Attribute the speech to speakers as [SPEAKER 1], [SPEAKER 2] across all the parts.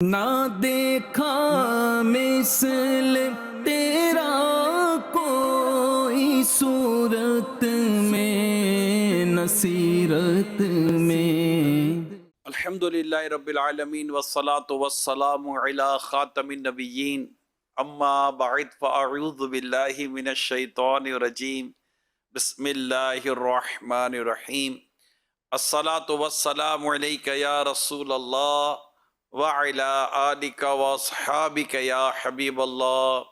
[SPEAKER 1] نہ دیکھا مثل تیرا کوئی صورت میں نصیرت میں۔
[SPEAKER 2] الحمدللہ رب العالمین والصلاة والسلام علی خاتم النبیین اما بعد فاعوذ باللہ من الشیطان الرجیم بسم اللہ الرحمن الرحیم الصلاة والسلام علیک یا رسول اللہ وعلی آلک واصحابک یا حبیب اللہ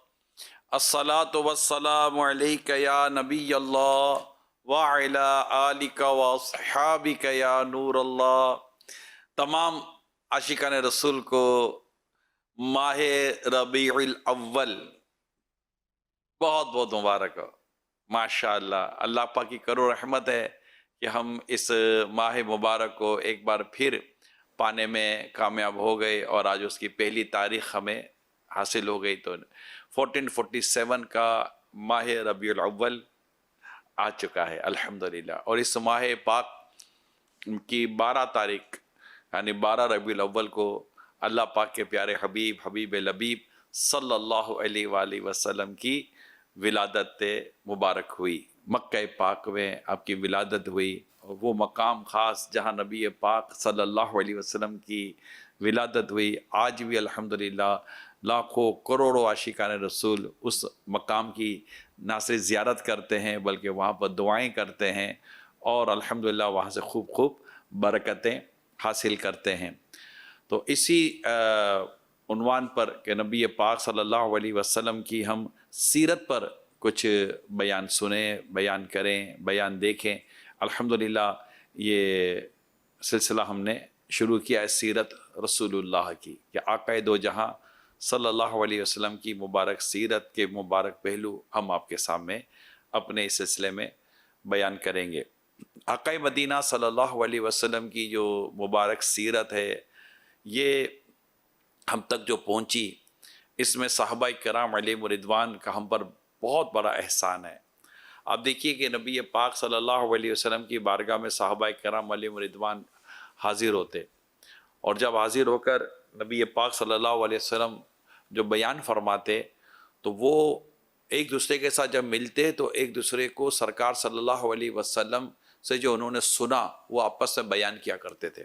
[SPEAKER 2] الصلاة والسلام علیک یا نبی اللہ وعلی آلک واصحابک یا نور اللہ۔ تمام عاشقان رسول کو ماہ ربیع الاول بہت بہت مبارک ہو۔ ماشاءاللہ اللہ پاک کی کرو رحمت ہے کہ ہم اس ماہ مبارک کو ایک بار پھر پانے میں کامیاب ہو گئے، اور آج اس کی پہلی تاریخ ہمیں حاصل ہو گئی۔ تو 1447 کا ماہ ربیع الاول آ چکا ہے الحمدللہ، اور اس ماہ پاک کی 12 تاریخ یعنی 12 ربیع الاول کو اللہ پاک کے پیارے حبیب لبیب صلی اللہ علیہ وآلہ وسلم کی ولادت مبارک ہوئی۔ مکہ پاک میں آپ کی ولادت ہوئی، اور وہ مقام خاص جہاں نبی پاک صلی اللہ علیہ وسلم کی ولادت ہوئی، آج بھی الحمدللہ لاکھوں کروڑوں عاشقان رسول اس مقام کی نہ صرف زیارت کرتے ہیں بلکہ وہاں پر دعائیں کرتے ہیں، اور الحمدللہ وہاں سے خوب برکتیں حاصل کرتے ہیں۔ تو اسی عنوان پر کہ نبی پاک صلی اللہ علیہ وسلم کی ہم سیرت پر کچھ بیان سنیں، بیان کریں، بیان دیکھیں۔ الحمدللہ یہ سلسلہ ہم نے شروع کیا ہے سیرت رسول اللہ کی، کہ آقا دو جہاں صلی اللہ علیہ وسلم کی مبارک سیرت کے مبارک پہلو ہم آپ کے سامنے اپنے اس سلسلے میں بیان کریں گے۔ آقا مدینہ صلی اللہ علیہ وسلم کی جو مبارک سیرت ہے، یہ ہم تک جو پہنچی، اس میں صحابہ کرام علیہم رضوان کا ہم پر بہت بڑا احسان ہے۔ آپ دیکھیے کہ نبی پاک صلی اللہ علیہ وسلم کی بارگاہ میں صحابہ کرام علیہم رضوان حاضر ہوتے، اور جب حاضر ہو کر نبی پاک صلی اللہ علیہ وسلم جو بیان فرماتے، تو وہ ایک دوسرے کے ساتھ جب ملتے تو ایک دوسرے کو سرکار صلی اللہ علیہ وسلم سے جو انہوں نے سنا وہ آپس میں بیان کیا کرتے تھے۔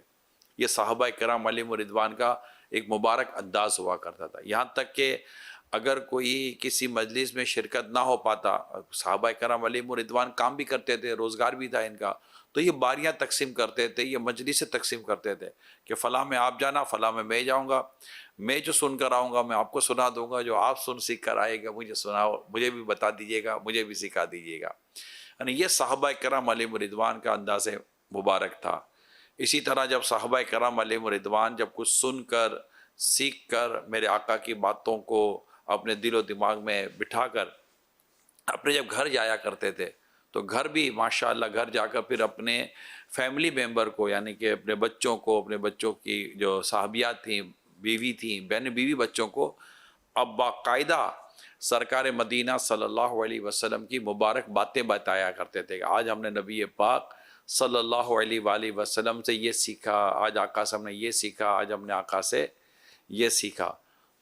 [SPEAKER 2] یہ صحابہ کرام علیہم رضوان کا ایک مبارک انداز ہوا کرتا تھا، یہاں تک کہ اگر کوئی کسی مجلس میں شرکت نہ ہو پاتا، صحابہ کرام علیہم رضوان کام بھی کرتے تھے، روزگار بھی تھا ان کا، تو یہ باریاں تقسیم کرتے تھے، یہ مجلسیں تقسیم کرتے تھے کہ فلاں میں آپ جانا، فلاں میں جاؤں گا، میں جو سن کر آؤں گا میں آپ کو سنا دوں گا، جو آپ سیکھ کر آئے گا مجھے سناؤ، مجھے بھی بتا دیجیے گا، مجھے بھی سکھا دیجیے گا۔ یعنی یہ صحابہ کرام علیہم رضوان کا انداز مبارک تھا۔ اسی طرح جب صحابہ کرام علیہم رضوان جب کچھ سن کر سیکھ کر میرے آقا کی باتوں کو اپنے دل و دماغ میں بٹھا کر اپنے جب گھر جایا کرتے تھے، تو گھر بھی ماشاءاللہ گھر جا کر پھر اپنے فیملی ممبر کو، یعنی کہ اپنے بچوں کو، اپنے بچوں کی جو صحابیات تھیں، بیوی تھیں، بہن بیوی بچوں کو اب باقاعدہ سرکار مدینہ صلی اللہ علیہ وسلم کی مبارک باتیں بتایا کرتے تھے کہ آج ہم نے نبی پاک صلی اللہ علیہ وآلہ وسلم سے یہ سیکھا، آج آقا سے ہم نے یہ سیکھا، آج ہم نے آقا سے یہ سیکھا۔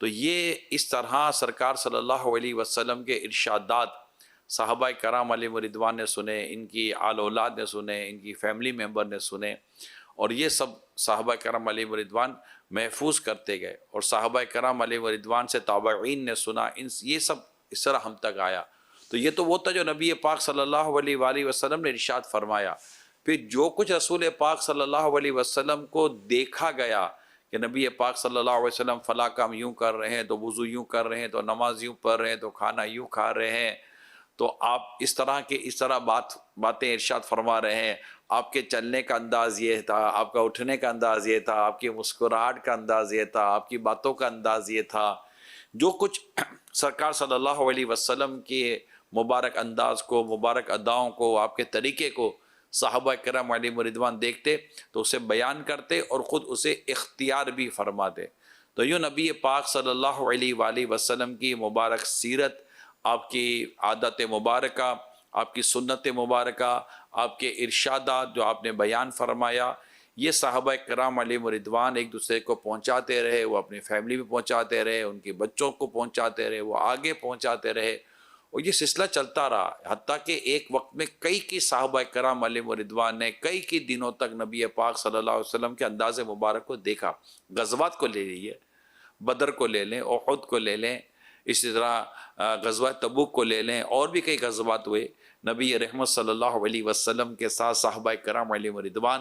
[SPEAKER 2] تو یہ اس طرح سرکار صلی اللہ علیہ وسلم کے ارشادات صحابہ کرام علیہم رضوان نے سنے، ان کی آل اولاد نے سنے، ان کی فیملی ممبر نے سنے، اور یہ سب صحابہ کرام علیہم رضوان محفوظ کرتے گئے، اور صحابہ کرام علیہم رضوان سے تابعین نے سنا، یہ سب اس طرح ہم تک آیا۔ تو یہ تو وہ تھا جو نبی پاک صلی اللہ علیہ وآلہ وسلم نے ارشاد فرمایا۔ پھر جو کچھ رسول پاک صلی اللہ علیہ وسلم کو دیکھا گیا کہ نبی پاک صلی اللہ علیہ وسلم فلاں کام یوں کر رہے ہیں، تو وضو یوں کر رہے ہیں، تو نماز یوں پڑھ رہے ہیں، تو کھانا یوں کھا رہے ہیں، تو آپ اس طرح باتیں ارشاد فرما رہے ہیں، آپ کے چلنے کا انداز یہ تھا، آپ کا اٹھنے کا انداز یہ تھا، آپ کی مسکراہٹ کا انداز یہ تھا، آپ کی باتوں کا انداز یہ تھا۔ جو کچھ سرکار صلی اللہ علیہ وسلم کے مبارک انداز کو، مبارک اداؤں کو، آپ کے طریقے کو صحابہ کرام علیہم رضوان دیکھتے تو اسے بیان کرتے اور خود اسے اختیار بھی فرماتے۔ تو یوں نبی پاک صلی اللہ علیہ وآلہ وسلم کی مبارک سیرت، آپ کی عادت مبارکہ، آپ کی سنت مبارکہ، آپ کے ارشادات جو آپ نے بیان فرمایا، یہ صحابہ کرام علیہم رضوان ایک دوسرے کو پہنچاتے رہے، وہ اپنی فیملی میں پہنچاتے رہے، ان کے بچوں کو پہنچاتے رہے، وہ آگے پہنچاتے رہے، اور یہ سلسلہ چلتا رہا، حتیٰ کہ ایک وقت میں کئی صحابہ کرام علیہم رضوان نے کئی دنوں تک نبی پاک صلی اللہ علیہ وسلم کے انداز مبارک کو دیکھا۔ غزوات کو لے لیجیے، بدر کو لے لیں، احد کو لے لیں، اسی طرح غزوہ تبوک کو لے لیں، اور بھی کئی غزوات ہوئے۔ نبی رحمت صلی اللہ علیہ وسلم کے ساتھ صحابہ کرام علیہم رضوان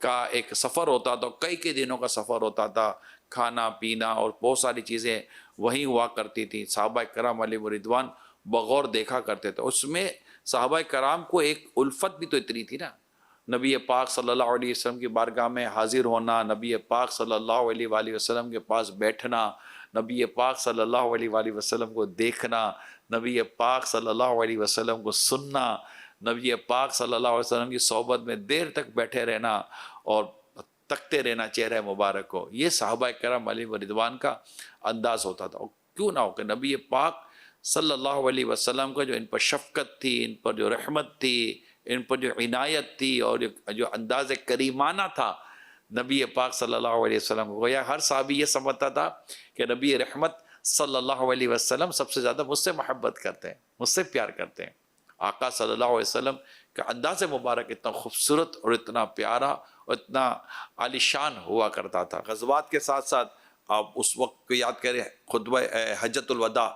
[SPEAKER 2] کا ایک سفر ہوتا تھا، کئی دنوں کا سفر ہوتا تھا، کھانا پینا اور بہت ساری چیزیں وہیں ہوا کرتی تھیں۔ صحابہ کرام علیہم رضوان بغور دیکھا کرتے تھے، اس میں صحابہ کرام کو ایک الفت بھی تو اتنی تھی نا، نبی پاک صلی اللہ علیہ وسلم کی بارگاہ میں حاضر ہونا، نبی پاک صلی اللہ علیہ وآلہ وسلم کے پاس بیٹھنا، نبی پاک صلی اللہ علیہ وآلہ وسلم کو دیکھنا، نبی پاک صلی اللہ علیہ وسلم کو سننا، نبی پاک صلی اللہ علیہ وسلم کی صحبت میں دیر تک بیٹھے رہنا اور تکتے رہنا چہرہ مبارک کو، یہ صحابہ کرام علیہ رضوان کا انداز ہوتا تھا۔ اور کیوں نہ ہو کہ نبی پاک صلی اللہ علیہ وسلم کا جو ان پر شفقت تھی، ان پر جو رحمت تھی، ان پر جو عنایت تھی، اور جو انداز کریمانہ تھا نبی پاک صلی اللہ علیہ وسلم کو، گویا ہر صحابی یہ سمجھتا تھا کہ نبی رحمت صلی اللہ علیہ وسلم سب سے زیادہ مجھ سے محبت کرتے ہیں، مجھ سے پیار کرتے ہیں۔ آقا صلی اللہ علیہ وسلم کا انداز مبارک اتنا خوبصورت اور اتنا پیارا اور اتنا عالیشان ہوا کرتا تھا۔ غزوات کے ساتھ ساتھ آپ اس وقت کو یاد کریں، خطبہ حجۃ الوداع،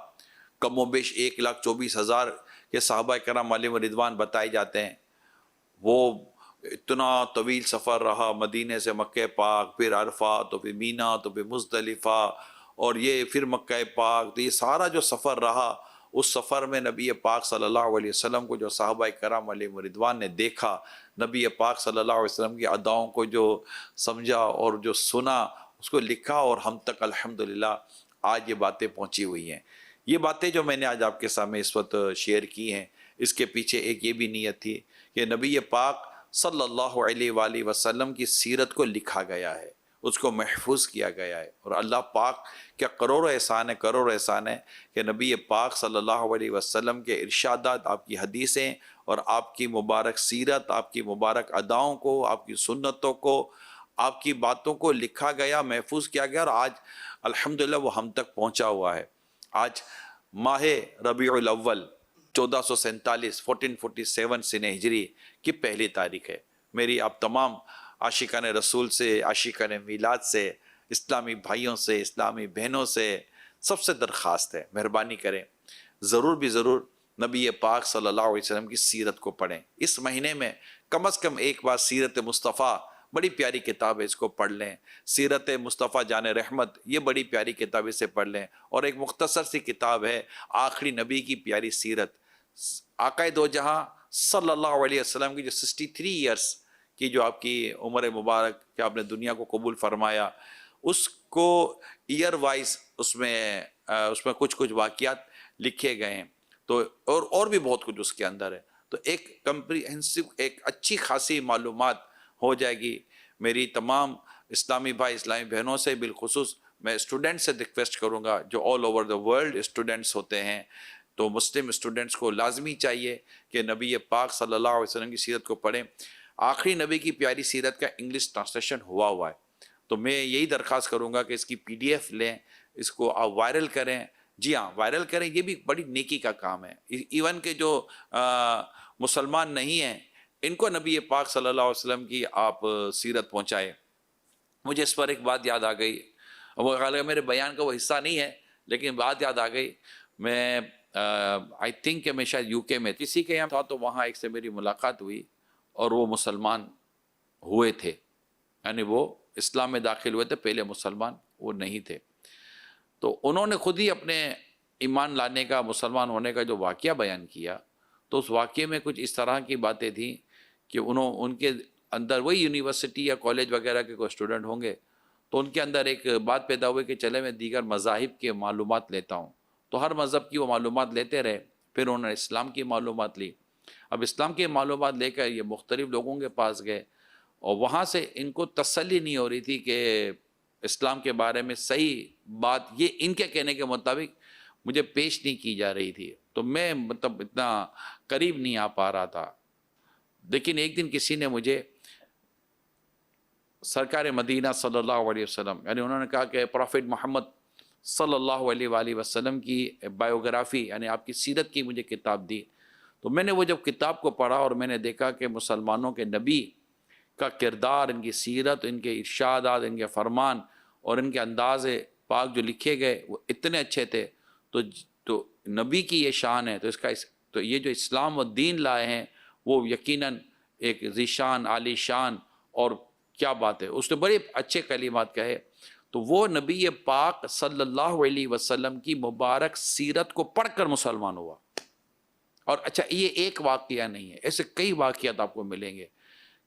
[SPEAKER 2] کم و بیش 1,24,000 کے صحابہ کرام علیہم رضوان بتائے جاتے ہیں۔ وہ اتنا طویل سفر رہا، مدینے سے مکہ پاک، پھر عرفات، تو پھر مینا، تو پھر مزدلفہ، اور یہ پھر مکہ پاک، تو یہ سارا جو سفر رہا، اس سفر میں نبی پاک صلی اللہ علیہ وسلم کو جو صحابہ کرام علیہم رضوان نے دیکھا، نبی پاک صلی اللہ علیہ وسلم کی اداؤں کو جو سمجھا اور جو سنا، اس کو لکھا، اور ہم تک الحمدللہ آج یہ باتیں پہنچی ہوئی ہیں۔ یہ باتیں جو میں نے آج آپ کے سامنے اس وقت شیئر کی ہیں، اس کے پیچھے ایک یہ بھی نیت تھی کہ نبی پاک صلی اللہ علیہ وآلہ وسلم کی سیرت کو لکھا گیا ہے، اس کو محفوظ کیا گیا ہے، اور اللہ پاک کیا کروڑوں احسان ہے کہ نبی پاک صلی اللہ علیہ وسلم کے ارشادات، آپ کی حدیثیں اور آپ کی مبارک سیرت، آپ کی مبارک اداؤں کو، آپ کی سنتوں کو، آپ کی باتوں کو لکھا گیا، محفوظ کیا گیا، اور آج الحمدللہ وہ ہم تک پہنچا ہوا ہے۔ آج ماہ ربیع الاول 1447 1447 سن ہجری کی پہلی تاریخ ہے۔ میری آپ تمام عاشقان رسول سے، عاشقان میلاد سے، اسلامی بھائیوں سے، اسلامی بہنوں سے سب سے درخواست ہے، مہربانی کریں، ضرور بھی ضرور نبی پاک صلی اللہ علیہ وسلم کی سیرت کو پڑھیں۔ اس مہینے میں کم از کم ایک بار سیرت مصطفیٰ، بڑی پیاری کتاب ہے، اس کو پڑھ لیں۔ سیرت مصطفیٰ جان رحمت، یہ بڑی پیاری کتاب، اسے پڑھ لیں۔ اور ایک مختصر سی کتاب ہے آخری نبی کی پیاری سیرت، آقائے دو جہاں صلی اللہ علیہ وسلم کی جو 63 ایئرس کی جو آپ کی عمر مبارک کہ آپ نے دنیا کو قبول فرمایا، اس کو ایئر وائز اس میں کچھ واقعات لکھے گئے ہیں، تو اور بھی بہت کچھ اس کے اندر ہے، تو ایک کمپریہنسو، ایک اچھی خاصی معلومات ہو جائے گی۔ میری تمام اسلامی بھائی، اسلامی بہنوں سے، بالخصوص میں اسٹوڈنٹ سے ریکویسٹ کروں گا، جو all over the world students ہوتے ہیں، تو مسلم اسٹوڈنٹس کو لازمی چاہیے کہ نبی پاک صلی اللہ علیہ وسلم کی سیرت کو پڑھیں۔ آخری نبی کی پیاری سیرت کا انگلش ٹرانسلیشن ہوا ہے، تو میں یہی درخواست کروں گا کہ اس کی PDF لیں، اس کو آپ وائرل کریں۔ جی ہاں، وائرل کریں، یہ بھی بڑی نیکی کا کام ہے۔ ایون کہ جو مسلمان نہیں ہیں، ان کو نبی پاک صلی اللہ علیہ وسلم کی آپ سیرت پہنچائے۔ مجھے اس پر ایک بات یاد آ گئی، وہ میرے بیان کا وہ حصہ نہیں ہے، لیکن بات یاد آ گئی۔ میں آئی تھنک کہ میں شاید UK میں کسی کے یہاں تھا، تو وہاں ایک سے میری ملاقات ہوئی، اور وہ مسلمان ہوئے تھے، یعنی وہ اسلام میں داخل ہوئے تھے، پہلے مسلمان وہ نہیں تھے۔ تو انہوں نے خود ہی اپنے ایمان لانے کا، مسلمان ہونے کا جو واقعہ بیان کیا، تو اس واقعے میں کچھ اس طرح کی باتیں تھیں کہ ان کے اندر، وہی یونیورسٹی یا کالج وغیرہ کے کوئی اسٹوڈنٹ ہوں گے، تو ان کے اندر ایک بات پیدا ہوئی کہ چلے میں دیگر مذاہب کے معلومات لیتا ہوں، تو ہر مذہب کی وہ معلومات لیتے رہے، پھر انہوں نے اسلام کی معلومات لی۔ اب اسلام کی معلومات لے کر یہ مختلف لوگوں کے پاس گئے، اور وہاں سے ان کو تسلی نہیں ہو رہی تھی کہ اسلام کے بارے میں صحیح بات یہ ان کے کہنے کے مطابق مجھے پیش نہیں کی جا رہی تھی، تو میں اتنا قریب نہیں آ پا رہا تھا۔ لیکن ایک دن کسی نے مجھے سرکار مدینہ صلی اللہ علیہ وسلم، یعنی انہوں نے کہا کہ پروفٹ محمد صلی اللہ علیہ وآلہ وسلم کی بایوگرافی، یعنی آپ کی سیرت کی مجھے کتاب دی. تو میں نے وہ جب کتاب کو پڑھا اور میں نے دیکھا کہ مسلمانوں کے نبی کا کردار، ان کی سیرت، ان کے ارشادات، ان کے فرمان اور ان کے انداز پاک جو لکھے گئے وہ اتنے اچھے تھے. تو نبی کی یہ شان ہے، تو یہ جو اسلام و دین لائے ہیں وہ یقیناً ایک ذیشان، عالی شان، اور کیا بات ہے. اس نے بڑے اچھے کلمات کہے. تو وہ نبی پاک صلی اللہ علیہ وسلم کی مبارک سیرت کو پڑھ کر مسلمان ہوا. اور اچھا، یہ ایک واقعہ نہیں ہے، ایسے کئی واقعات آپ کو ملیں گے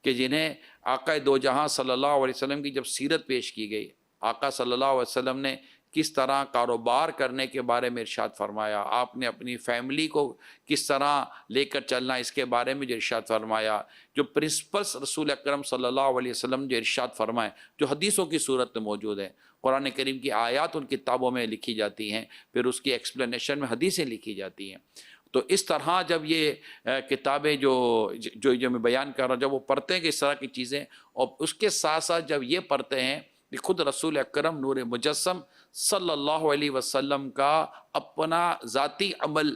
[SPEAKER 2] کہ جنہیں آقا دو جہاں صلی اللہ علیہ وسلم کی جب سیرت پیش کی گئی، آقا صلی اللہ علیہ وسلم نے کس طرح کاروبار کرنے کے بارے میں ارشاد فرمایا، آپ نے اپنی فیملی کو کس طرح لے کر چلنا اس کے بارے میں جو ارشاد فرمایا، جو پرنسپلس رسول اکرم صلی اللہ علیہ وسلم جو ارشاد فرمائے، جو حدیثوں کی صورت میں موجود ہیں، قرآن کریم کی آیات ان کتابوں میں لکھی جاتی ہیں، پھر اس کی ایکسپلینیشن میں حدیثیں لکھی جاتی ہیں. تو اس طرح جب یہ کتابیں جو میں بیان کر رہا ہوں، جب وہ پڑھتے ہیں کہ اس طرح کی چیزیں، اور اس کے ساتھ ساتھ جب یہ پڑھتے ہیں کہ خود رسول اکرم نور مجسم صلی اللہ علیہ وسلم کا اپنا ذاتی عمل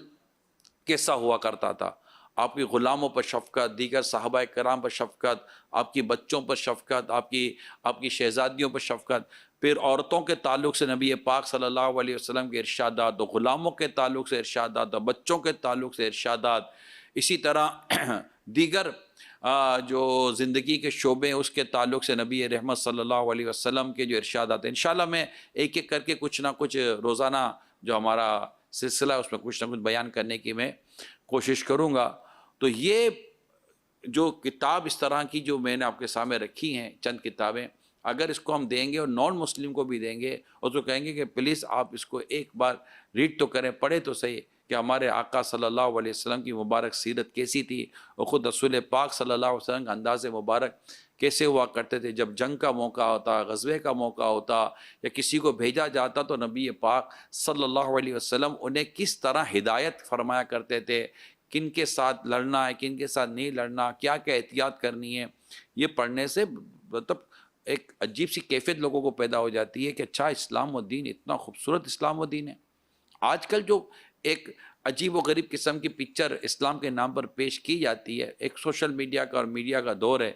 [SPEAKER 2] کیسا ہوا کرتا تھا، آپ کی غلاموں پر شفقت، دیگر صحابہ کرام پر شفقت، آپ کی بچوں پر شفقت، آپ کی شہزادیوں پر شفقت، پھر عورتوں کے تعلق سے نبی پاک صلی اللہ علیہ وسلم کے ارشادات، تو غلاموں کے تعلق سے ارشادات، بچوں کے تعلق سے ارشادات، اسی طرح دیگر جو زندگی کے شعبے اس کے تعلق سے نبی رحمت صلی اللہ علیہ وسلم کے جو ارشادات ہیں. انشاءاللہ میں ایک ایک کر کے کچھ نہ کچھ روزانہ جو ہمارا سلسلہ ہے اس میں کچھ نہ کچھ بیان کرنے کی میں کوشش کروں گا. تو یہ جو کتاب اس طرح کی جو میں نے آپ کے سامنے رکھی ہیں، چند کتابیں، اگر اس کو ہم دیں گے اور نان مسلم کو بھی دیں گے اور تو کہیں گے کہ پلیز آپ اس کو ایک بار ریڈ تو کریں، پڑھیں تو صحیح کہ ہمارے آقا صلی اللہ علیہ وسلم کی مبارک سیرت کیسی تھی، اور خود رسول پاک صلی اللہ علیہ وسلم کا انداز مبارک کیسے ہوا کرتے تھے. جب جنگ کا موقع ہوتا، غزوے کا موقع ہوتا، یا کسی کو بھیجا جاتا تو نبی پاک صلی اللہ علیہ وسلم انہیں کس طرح ہدایت فرمایا کرتے تھے، کن کے ساتھ لڑنا ہے، کن کے ساتھ نہیں لڑنا، کیا کیا احتیاط کرنی ہے. یہ پڑھنے سے مطلب ایک عجیب سی کیفیت لوگوں کو پیدا ہو جاتی ہے کہ اچھا، اسلام و دین اتنا خوبصورت اسلام و دین ہے. آج کل جو ایک عجیب و غریب قسم کی پکچر اسلام کے نام پر پیش کی جاتی ہے، ایک سوشل میڈیا کا اور میڈیا کا دور ہے،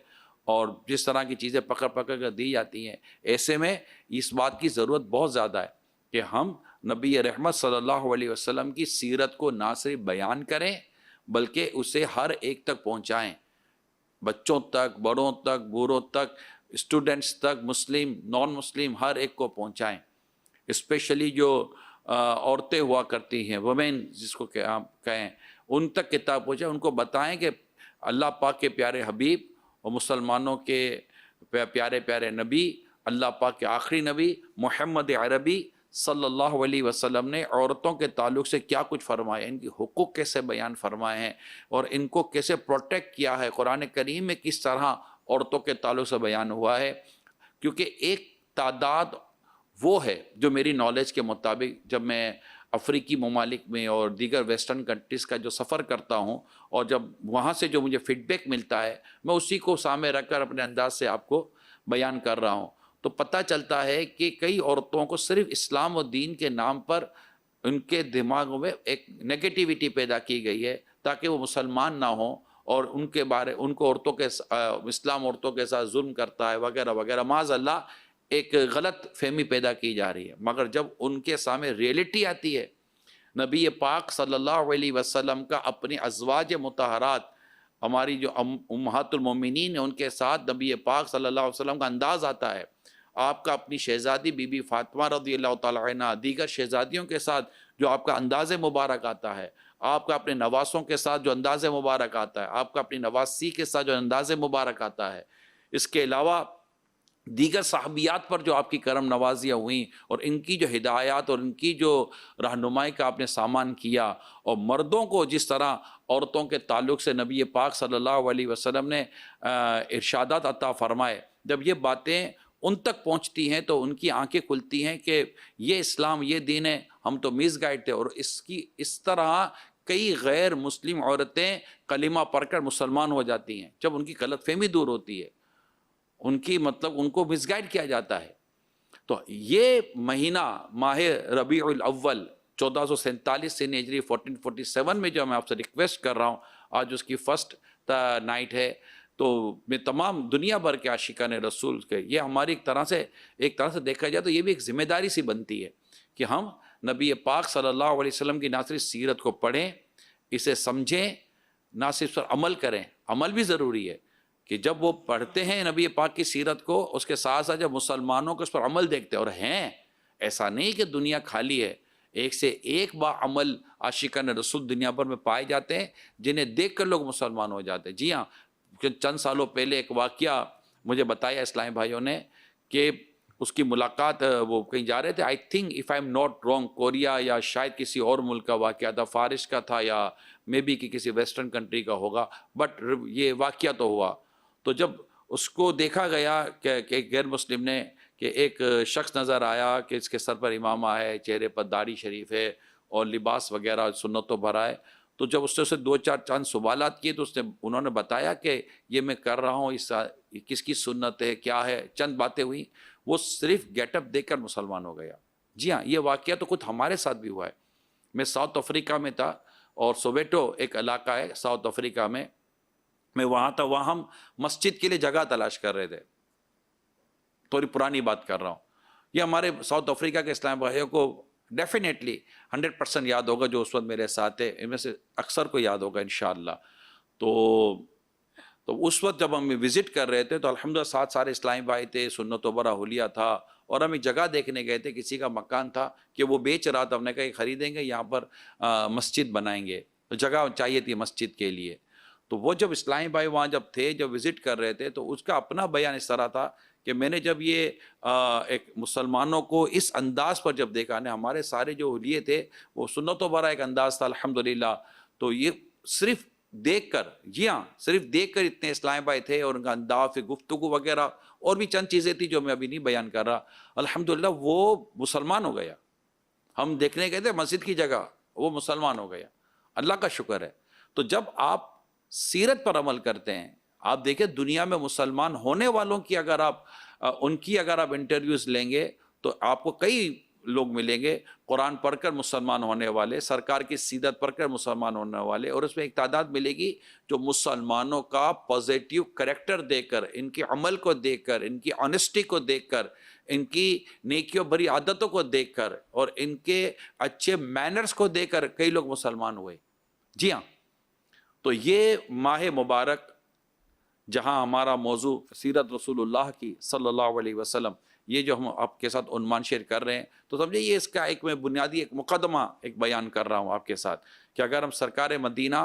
[SPEAKER 2] اور جس طرح کی چیزیں پکڑ کر دی جاتی ہیں، ایسے میں اس بات کی ضرورت بہت زیادہ ہے کہ ہم نبی رحمت صلی اللہ علیہ وسلم کی سیرت کو نہ صرف بیان کریں بلکہ اسے ہر ایک تک پہنچائیں، بچوں تک، بڑوں تک، بوڑھوں تک، اسٹوڈنٹس تک، مسلم نان مسلم، ہر ایک کو پہنچائیں. اسپیشلی جو عورتیں ہوا کرتی ہیں، وومین جس کو کہیں، ان تک کتاب پہنچائیں، ان کو بتائیں کہ اللہ پاک کے پیارے حبیب اور مسلمانوں کے پیارے پیارے نبی، اللہ پاک کے آخری نبی محمد عربی صلی اللہ علیہ وسلم نے عورتوں کے تعلق سے کیا کچھ فرمایا، ان کی حقوق کیسے بیان فرمائے ہیں اور ان کو کیسے پروٹیکٹ کیا ہے. قرآن کریم میں کس طرح عورتوں کے تعلق سے بیان ہوا ہے، کیونکہ ایک تعداد وہ ہے جو میری نالج کے مطابق، جب میں افریقی ممالک میں اور دیگر ویسٹرن کنٹریز کا جو سفر کرتا ہوں اور جب وہاں سے جو مجھے فیڈ بیک ملتا ہے، میں اسی کو سامنے رکھ کر اپنے انداز سے آپ کو بیان کر رہا ہوں. تو پتہ چلتا ہے کہ کئی عورتوں کو صرف اسلام و دین کے نام پر ان کے دماغوں میں ایک نیگیٹیوٹی پیدا کی گئی ہے تاکہ وہ مسلمان نہ ہوں، اور ان کو عورتوں کے اسلام عورتوں کے ساتھ ظلم کرتا ہے وغیرہ وغیرہ، معاذ اللہ ایک غلط فہمی پیدا کی جا رہی ہے. مگر جب ان کے سامنے ریئلٹی آتی ہے، نبی پاک صلی اللہ علیہ وسلم کا اپنی ازواج مطہرات، ہماری جو امہات المومنین ہیں، ان کے ساتھ نبی پاک صلی اللہ علیہ وسلم کا انداز آتا ہے. آپ کا اپنی شہزادی بی بی فاطمہ رضی اللہ تعالیٰ عنہ، دیگر شہزادیوں کے ساتھ جو آپ کا انداز مبارک آتا ہے، آپ کا اپنے نواسوں کے ساتھ جو انداز مبارک آتا ہے، آپ کا اپنی نواسی کے ساتھ جو انداز مبارک آتا ہے، اس کے علاوہ دیگر صحابیات پر جو آپ کی کرم نوازیاں ہوئیں اور ان کی جو ہدایات اور ان کی جو رہنمائی کا آپ نے سامان کیا، اور مردوں کو جس طرح عورتوں کے تعلق سے نبی پاک صلی اللہ علیہ وسلم نے ارشادات عطا فرمائے، جب یہ باتیں ان تک پہنچتی ہیں تو ان کی آنکھیں کھلتی ہیں کہ یہ اسلام، یہ دین ہے، ہم تو میز گائیڈ تھے. اور اس طرح کئی غیر مسلم عورتیں کلمہ پڑھ کر مسلمان ہو جاتی ہیں جب ان کی غلط فہمی دور ہوتی ہے. ان کی مطلب ان کو مس گائڈ کیا جاتا ہے. تو یہ مہینہ ماہ ربیع الاول 1447 ہجری 1447 میں جو میں آپ سے ریکویسٹ کر رہا ہوں، آج اس کی فرسٹ نائٹ ہے، تو میں تمام دنیا بھر کے عاشقان رسول کے، یہ ہماری ایک طرح سے دیکھا جائے تو یہ بھی ایک ذمہ داری سی بنتی ہے کہ ہم نبی پاک صلی اللہ علیہ وسلم کی نہ صرف سیرت کو پڑھیں، اسے سمجھیں، نہ صرف پر عمل کریں. عمل بھی ضروری ہے کہ جب وہ پڑھتے ہیں نبی پاک کی سیرت کو، اس کے ساتھ ساتھ جب مسلمانوں کو اس پر عمل دیکھتے ہیں، اور ہیں ایسا نہیں کہ دنیا خالی ہے، ایک سے ایک با عمل عاشقان رسول دنیا بھر میں پائے جاتے ہیں جنہیں دیکھ کر لوگ مسلمان ہو جاتے ہیں. جی ہاں، چند سالوں پہلے ایک واقعہ مجھے بتایا اسلامی بھائیوں نے کہ اس کی ملاقات، وہ کہیں جا رہے تھے، I think if I am not wrong Korea یا شاید کسی اور ملک کا واقعہ تھا، فارس کا تھا یا مے بی کہ کسی ویسٹرن کنٹری کا ہوگا، بٹ یہ واقعہ تو ہوا. تو جب اس کو دیکھا گیا کہ ایک غیر مسلم نے، کہ ایک شخص نظر آیا کہ اس کے سر پر امامہ ہے، چہرے پر داڑھی شریف ہے اور لباس وغیرہ سنتوں بھرا ہے. تو جب اس سے اسے دو چار چند سوالات کیے تو انہوں نے بتایا کہ یہ میں کر رہا ہوں، یہ کس کی سنت ہے، کیا ہے، چند باتیں ہوئی. وہ صرف گیٹ اپ دیکھ کر مسلمان ہو گیا. جی ہاں، یہ واقعہ تو خود ہمارے ساتھ بھی ہوا ہے. میں ساؤتھ افریقہ میں تھا، اور سوویٹو ایک علاقہ ہے ساؤتھ افریقہ میں وہاں تھا. وہاں ہم مسجد کے لیے جگہ تلاش کر رہے تھے. تھوڑی پرانی بات کر رہا ہوں. یہ ہمارے ساؤتھ افریقہ کے اسلام بھائیوں کو ڈیفینیٹلی 100% یاد ہوگا جو اس وقت میرے ساتھ ہے، ان میں سے اکثر کو یاد ہوگا انشاءاللہ. تو اس وقت جب ہم وزٹ کر رہے تھے تو الحمدللہ ساتھ سارے اسلامی بھائی تھے، سنت و برا حلیہ تھا، اور ہم ایک جگہ دیکھنے گئے تھے، کسی کا مکان تھا کہ وہ بیچ رہا تھا. ہم نے کہا یہ خریدیں گے، یہاں پر مسجد بنائیں گے، تو جگہ چاہیے تھی مسجد کے لیے. تو وہ جب اسلامی بھائی وہاں جب تھے، جب وزٹ کر رہے تھے، تو اس کا اپنا بیان اس طرح تھا کہ میں نے جب یہ ایک مسلمانوں کو اس انداز پر جب دیکھا، نے ہمارے سارے جو حلیے تھے وہ سنت و برا ایک انداز تھا الحمدللہ. تو یہ صرف دیکھ کر، جی ہاں صرف دیکھ کر اتنے اسلامی بھائی تھے، اور ان کا انداز، گفتگو وغیرہ اور بھی چند چیزیں تھیں جو میں ابھی نہیں بیان کر رہا. الحمدللہ وہ مسلمان ہو گیا. ہم دیکھنے گئے تھے مسجد کی جگہ، وہ مسلمان ہو گیا. اللہ کا شکر ہے. تو جب آپ سیرت پر عمل کرتے ہیں، آپ دیکھیں دنیا میں مسلمان ہونے والوں کی اگر آپ انٹرویوز لیں گے تو آپ کو کئی لوگ ملیں گے قرآن پڑھ کر مسلمان ہونے والے، سرکار کی سیرت پڑھ کر مسلمان ہونے والے، اور اس میں ایک تعداد ملے گی جو مسلمانوں کا پازیٹیو کریکٹر دیکھ کر، ان کے عمل کو دیکھ کر، ان کی آنیسٹی کو دیکھ کر، ان کی نیکی و بری عادتوں کو دیکھ کر، اور ان کے اچھے مینرز کو دیکھ کر کئی لوگ مسلمان ہوئے. جی ہاں. تو یہ ماہ مبارک جہاں ہمارا موضوع سیرت رسول اللہ کی صلی اللہ علیہ وسلم، یہ جو ہم آپ کے ساتھ عنوان شیئر کر رہے ہیں، تو سمجھے یہ اس کا ایک میں بنیادی ایک مقدمہ ایک بیان کر رہا ہوں آپ کے ساتھ کہ اگر ہم سرکار مدینہ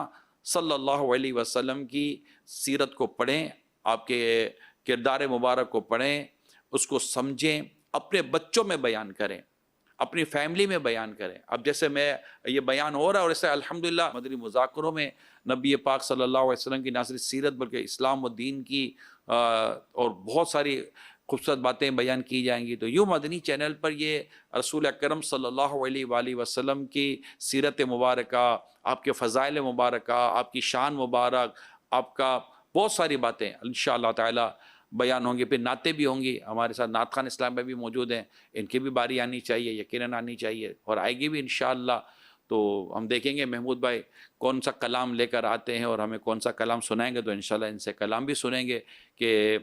[SPEAKER 2] صلی اللہ علیہ وسلم کی سیرت کو پڑھیں، آپ کے کردار مبارک کو پڑھیں، اس کو سمجھیں، اپنے بچوں میں بیان کریں، اپنی فیملی میں بیان کریں. اب جیسے میں یہ بیان ہو رہا ہے، اور اسے الحمدللہ مدنی مذاکروں میں نبی پاک صلی اللہ علیہ وسلم کی نہ صرف سیرت بلکہ اسلام و دین کی اور بہت ساری خوبصورت باتیں بیان کی جائیں گی. تو یوں مدنی چینل پر یہ رسول اکرم صلی اللہ علیہ وآلہ وسلم کی سیرت مبارکہ، آپ کے فضائل مبارکہ، آپ کی شان مبارک، آپ کا بہت ساری باتیں انشاءاللہ تعالی بیان ہوں گی. پھر نعتیں بھی ہوں گی. ہمارے ساتھ نعت خوان اسلام میں بھی موجود ہیں، ان کی بھی باری آنی چاہیے، یقیناً آنی چاہیے، اور آئے گی بھی انشاءاللہ. تو ہم دیکھیں گے محمود بھائی کون سا کلام لے کر آتے ہیں اور ہمیں کون سا کلام سنائیں گے، تو انشاءاللہ ان سے کلام بھی سنیں گے کہ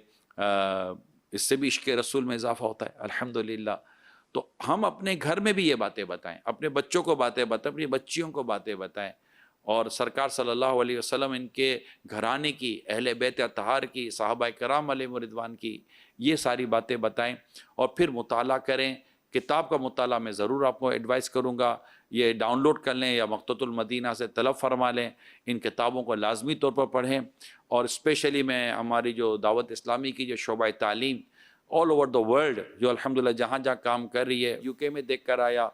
[SPEAKER 2] اس سے بھی عشق رسول میں اضافہ ہوتا ہے الحمدللہ. تو ہم اپنے گھر میں بھی یہ باتیں بتائیں، اپنے بچوں کو باتیں بتائیں، اپنی بچیوں کو باتیں بتائیں، اور سرکار صلی اللہ علیہ وسلم، ان کے گھرانے کی، اہل بیت اطہار کی، صحابہ کرام علیہم رضوان کی یہ ساری باتیں بتائیں. اور پھر مطالعہ کریں. کتاب کا مطالعہ میں ضرور آپ کو ایڈوائز کروں گا، یہ ڈاؤن لوڈ کر لیں یا مقتۃ المدینہ سے طلب فرما لیں. ان کتابوں کو لازمی طور پر پڑھیں. اور اسپیشلی میں ہماری جو دعوت اسلامی کی جو شعبہ تعلیم آل اوور دا ورلڈ، جو الحمدللہ جہاں جہاں کام کر رہی ہے، UK میں دیکھ کر آیا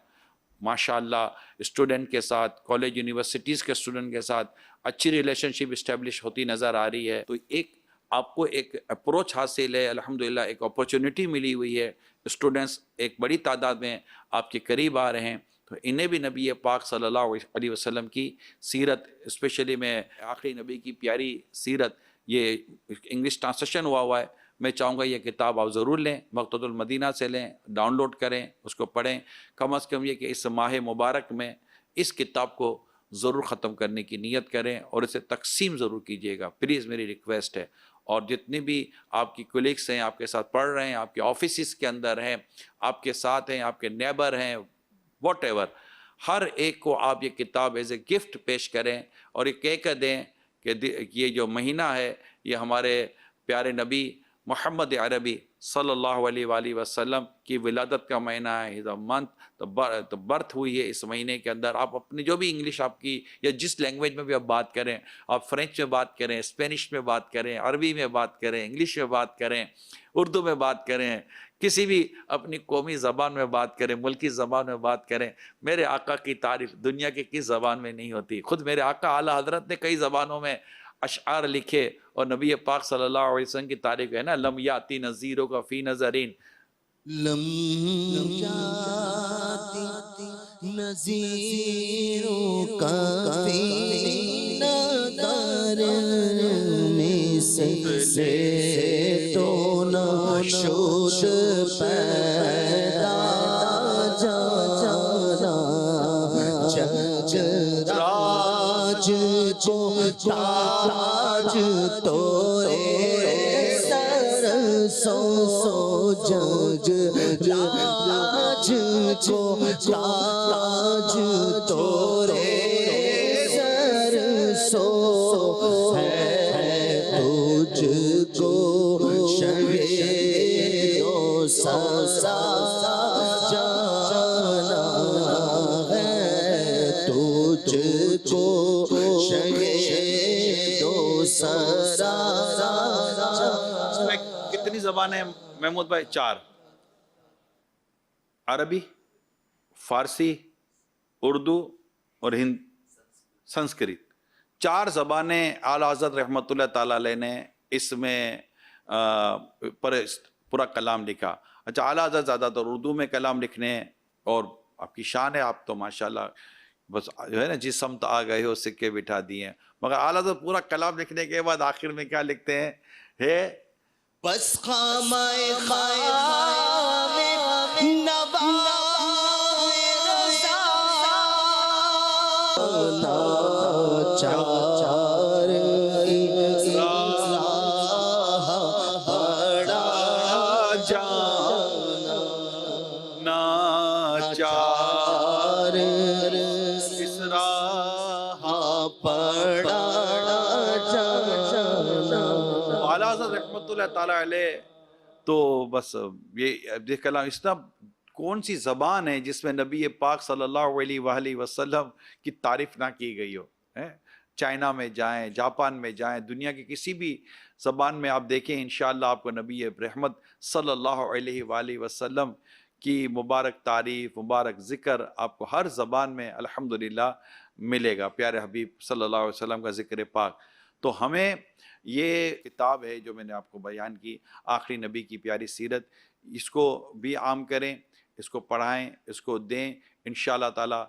[SPEAKER 2] ماشاءاللہ اسٹوڈنٹ کے ساتھ، کالج یونیورسٹیز کے اسٹوڈنٹ کے ساتھ اچھی ریلیشن شپ اسٹیبلش ہوتی نظر آ رہی ہے. تو ایک آپ کو ایک اپروچ حاصل ہے الحمدللہ، ایک اپرچونٹی ملی ہوئی ہے. اسٹوڈنٹس ایک بڑی تعداد میں آپ کے قریب آ رہے ہیں. تو انہیں بھی نبی پاک صلی اللہ علیہ وسلم کی سیرت، اسپیشلی میں آخری نبی کی پیاری سیرت، یہ انگلش ٹرانسلیشن ہوا ہے، میں چاہوں گا یہ کتاب آپ ضرور لیں، مقتدى المدینہ سے لیں، ڈاؤن لوڈ کریں، اس کو پڑھیں، کم از کم یہ کہ اس ماہ مبارک میں اس کتاب کو ضرور ختم کرنے کی نیت کریں اور اسے تقسیم ضرور کیجیے گا، پلیز میری ریکویسٹ ہے۔ اور جتنے بھی آپ کی کولیگس ہیں، آپ کے ساتھ پڑھ رہے ہیں، آپ کے آفیسز کے اندر ہیں، آپ کے ساتھ ہیں، آپ کے نیبر ہیں، واٹ ایور، ہر ایک کو آپ یہ کتاب ایز اے گفٹ پیش کریں اور یہ کہہ کر دیں کہ یہ جو مہینہ ہے یہ ہمارے پیارے نبی محمد عربی صلی اللہ علیہ وآلہ وسلم کی ولادت کا مہینہ ہے، تو برتھ ہوئی ہے اس مہینے کے اندر۔ آپ اپنی جو بھی انگلش آپ کی یا جس لینگویج میں بھی آپ بات کریں، آپ فرینچ میں بات کریں، اسپینش میں بات کریں، عربی میں بات کریں، انگلش میں بات کریں، اردو میں بات کریں، کسی بھی اپنی قومی زبان میں بات کریں، ملکی زبان میں بات کریں۔ میرے آقا کی تعریف دنیا کے کس زبان میں نہیں ہوتی، خود میرے آقا اعلیٰ حضرت نے کئی زبانوں میں اشعار لکھے اور نبی پاک صلی اللہ علیہ وسلم کی تعریف ہے نا، لم یاتی نذیروں کا فی نظرین،
[SPEAKER 1] لم جاتی نذیروں کا فی نظر میں سے تو نہ شد پیدا جانا، جگ راج کو تاج تورے سر سو، جگ راج کو تاج تورے سر سو، ہے تجھ کو شہید و سزا جانا، ہے تجھ کو شہید و سزا
[SPEAKER 2] اس میں کتنی زبانیں ہیں محمود بھائی؟ 4، عربی، فارسی، اردو اور سنسکرت، 4 زبانیں اعلیٰ حضرت رحمۃ اللہ تعالیٰ علیہ نے اس میں پورا کلام لکھا۔ اچھا، اعلیٰ حضرت زیادہ تر اردو میں کلام لکھنے، اور آپ کی شان ہے، آپ تو ماشاءاللہ بس جو ہے نا جس سمت آ گئے ہو سکے بٹھا دیے، مگر اعلیٰ حضرت پورا کلام لکھنے کے بعد آخر میں کیا لکھتے ہیں؟ ہے
[SPEAKER 1] بس خامہ خام نوا چار بڑا جانا، ناچار اس راہ پڑا جانا۔
[SPEAKER 2] اعلیٰ حضرت رحمۃ اللہ تعالیٰ علیہ تو بس یہ کلام اس طرح، کون سی زبان ہے جس میں نبی پاک صلی اللہ علیہ وآلہ وسلم کی تعریف نہ کی گئی ہو؟ چائنا میں جائیں، جاپان میں جائیں، دنیا کی کسی بھی زبان میں آپ دیکھیں، انشاءاللہ آپ کو نبی رحمت صلی اللہ علیہ وآلہ وسلم کی مبارک تعریف، مبارک ذکر آپ کو ہر زبان میں الحمدللہ ملے گا، پیارے حبیب صلی اللہ علیہ وسلم کا ذکر پاک۔ تو ہمیں یہ کتاب ہے جو میں نے آپ کو بیان کی، آخری نبی کی پیاری سیرت، اس کو بھی عام کریں، اس کو پڑھائیں، اس کو دیں، انشاءاللہ تعالی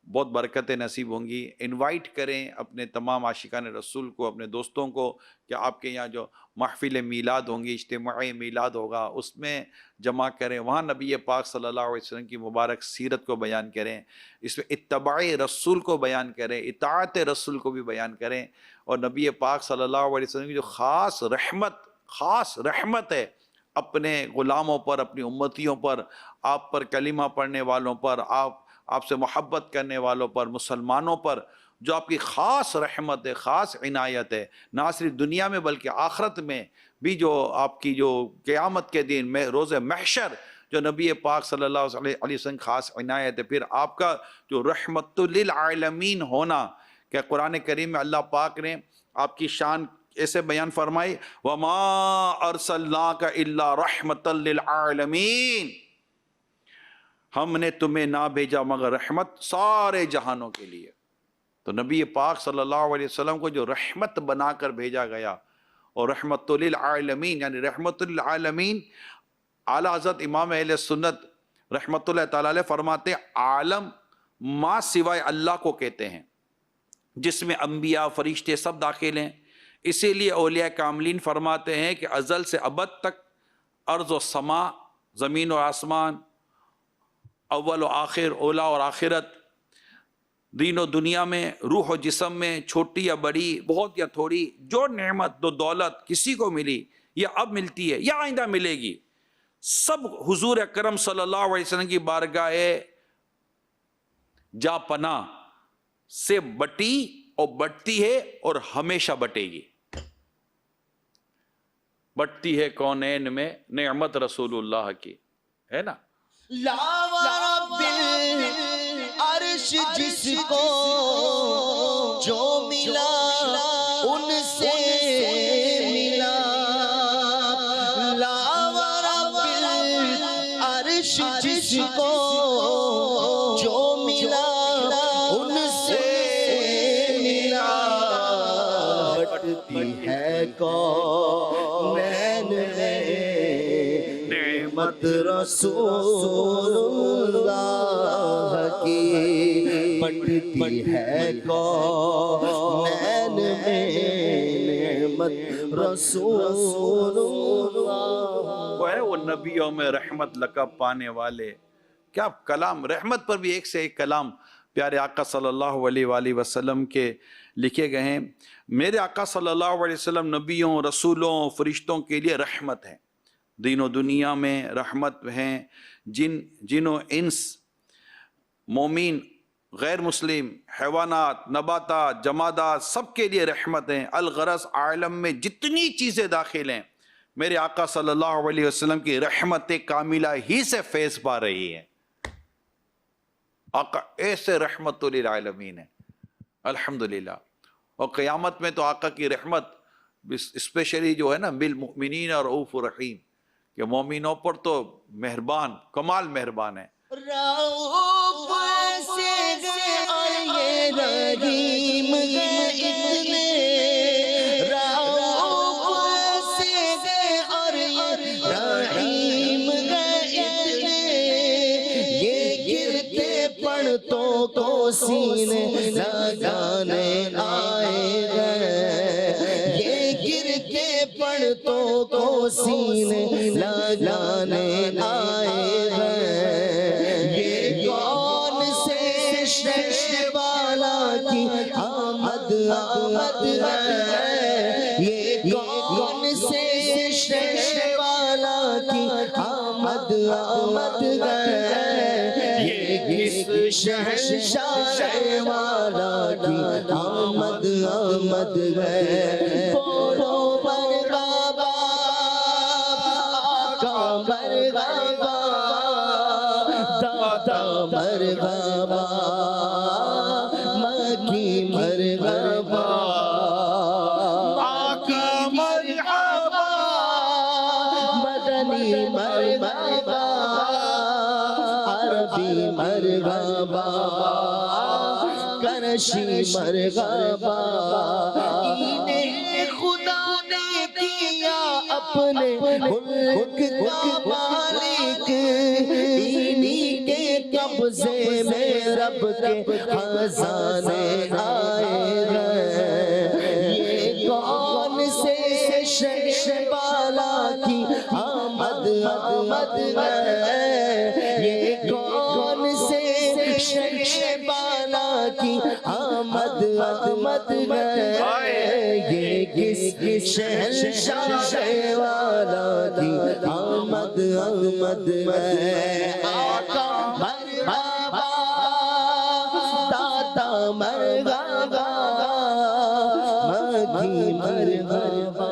[SPEAKER 2] بہت برکتیں نصیب ہوں گی۔ انوائٹ کریں اپنے تمام عاشقان رسول کو، اپنے دوستوں کو، کہ آپ کے یہاں جو محفل میلاد ہوں گی، اجتماعی میلاد ہوگا، اس میں جمع کریں، وہاں نبی پاک صلی اللہ علیہ وسلم کی مبارک سیرت کو بیان کریں، اس میں اتباع رسول کو بیان کریں، اطاعت رسول کو بھی بیان کریں، اور نبی پاک صلی اللہ علیہ وسلم کی جو خاص رحمت ہے اپنے غلاموں پر، اپنی امتیوں پر، آپ پر کلمہ پڑھنے والوں پر، آپ سے محبت کرنے والوں پر، مسلمانوں پر، جو آپ کی خاص رحمت ہے، خاص عنایت ہے، نہ صرف دنیا میں بلکہ آخرت میں بھی، جو آپ کی جو قیامت کے دن میں روز محشر جو نبی پاک صلی اللہ علیہ وسلم خاص عنایت ہے، پھر آپ کا جو رحمت للعالمین ہونا، کہ قرآن کریم میں اللہ پاک نے آپ کی شان ایسے بیان فرمائی، وَمَا أَرْسَلْنَاكَ إِلَّا رَحْمَةً لِلْعَالَمِينَ، ہم نے تمہیں نہ بھیجا مگر رحمت سارے جہانوں کے لیے۔ تو نبی پاک صلی اللہ علیہ وسلم کو جو رحمت بنا کر بھیجا گیا، اور رحمت للعالمین یعنی رحمت للعالمین، اعلیٰ حضرت امام اہل سنت رحمت اللہ تعالیٰ علیہ فرماتے ہیں، عالم ما سوائے اللہ کو کہتے ہیں، جس میں انبیاء، فرشتے سب داخل ہیں، اسی لیے اولیاء کاملین فرماتے ہیں کہ ازل سے ابد تک ارض و سما، زمین و آسمان، اول و آخر، اولا اور آخرت، دین و دنیا میں، روح و جسم میں، چھوٹی یا بڑی، بہت یا تھوڑی، جو نعمت و دولت کسی کو ملی یا اب ملتی ہے یا آئندہ ملے گی، سب حضور اکرم صلی اللہ علیہ وسلم کی بارگاہ جا پناہ سے بٹی اور بٹتی ہے اور ہمیشہ بٹے گی۔ بٹتی ہے کونین میں نعمت رسول اللہ کی، ہے نا؟
[SPEAKER 1] لا رب العرش جس کو جو ملا ان سے ملا، لا رب العرش جس کو جو ملا ان سے ملا، بٹتی ہے کونین میں نعمت رسول اللہ کی، بٹتی ہے کونین میں نعمت رسول اللہ۔
[SPEAKER 2] وہ ہے وہ نبیوں میں رحمت لقب پانے والے، کیا کلام رحمت پر بھی ایک سے ایک کلام پیارے آقا صلی اللہ علیہ وآلہ وسلم کے لکھے گئے ہیں۔ میرے آقا صلی اللہ علیہ وسلم نبیوں، رسولوں، فرشتوں کے لیے رحمت ہیں، دین و دنیا میں رحمت ہیں، جن و انس، مومن، غیر مسلم، حیوانات، نباتات، جمادات، سب کے لیے رحمت ہیں۔ الغرض عالم میں جتنی چیزیں داخل ہیں میرے آقا صلی اللہ علیہ وسلم کی رحمت کاملہ ہی سے فیض پا رہی ہیں۔ آقا ایسے رحمت للعالمین ہے، الحمدللہ۔ اور قیامت میں تو آقا کی رحمت اسپیشلی جو ہے نا بالمؤمنین رؤوف رحیم، کہ مومنوں پر تو مہربان، کمال مہربان ہے۔
[SPEAKER 1] رؤوف سے گئے اور یہ رحیم گئے اتنے، رؤوف سے گئے اور یہ رحیم گئے اتنے، یہ گرتے پڑھتوں کو سینے لگانے آئے گئے، یہ گر کے پڑھتوں کو سینے لگانے آئے گئے، یہ کون سے شہر والا کی آمد آمد ہے، یہ کون سے شہر والا کی آمد آمد ہے، یہ کس شہر والا کی آمد آمد ہے، بولو مرحبا آقا مرحبا، دادا مرحبا، مکی مرحبا، آقا مرحبا، مدنی مرحبا، عربی مرحبا، کرشی مرحبا، انہیں خدا نے کیا اپنے ملک کا مالک، انہی کے قبضے میں رب کے خزانے آئے گئے، یہ کون سے شہر والا کی آمد آمد ہے، یہ کون سے شہر والا کی آمد آمد ہے، یہ کس شہر والا کی آمد آمد ہے، آقا مرحبا، دادا مرحبا، مکی مرحبا،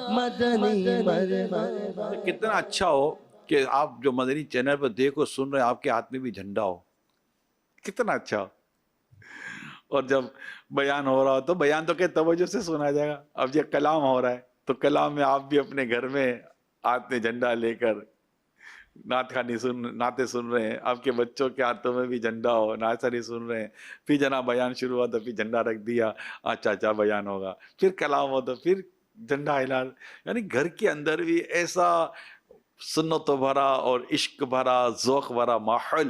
[SPEAKER 1] مدنی مرحبا۔
[SPEAKER 2] کتنا اچھا ہو کہ آپ جو مدنی چینل پر دیکھو سن رہے ہیں، آپ کے ہاتھ میں بھی جھنڈا ہو، کتنا اچھا ہو۔ اور جب بیان ہو رہا ہو تو بیان تو کہ توجہ سے سنا جائے گا، اب یہ کلام ہو رہا ہے تو کلام میں آپ بھی اپنے گھر میں ہاتھ میں جھنڈا لے کر نعتیں سن رہے ہیں، آپ کے بچوں کے ہاتھوں میں بھی جھنڈا ہو، نعت سن رہے ہیں، پھر جناب بیان شروع ہوا تو پھر جھنڈا رکھ دیا، اچھا بیان ہوگا، پھر کلام ہو تو پھر جھنڈا ہلا، یعنی گھر کے اندر بھی ایسا سنت بھرا اور عشق بھرا، ذوق بھرا ماحول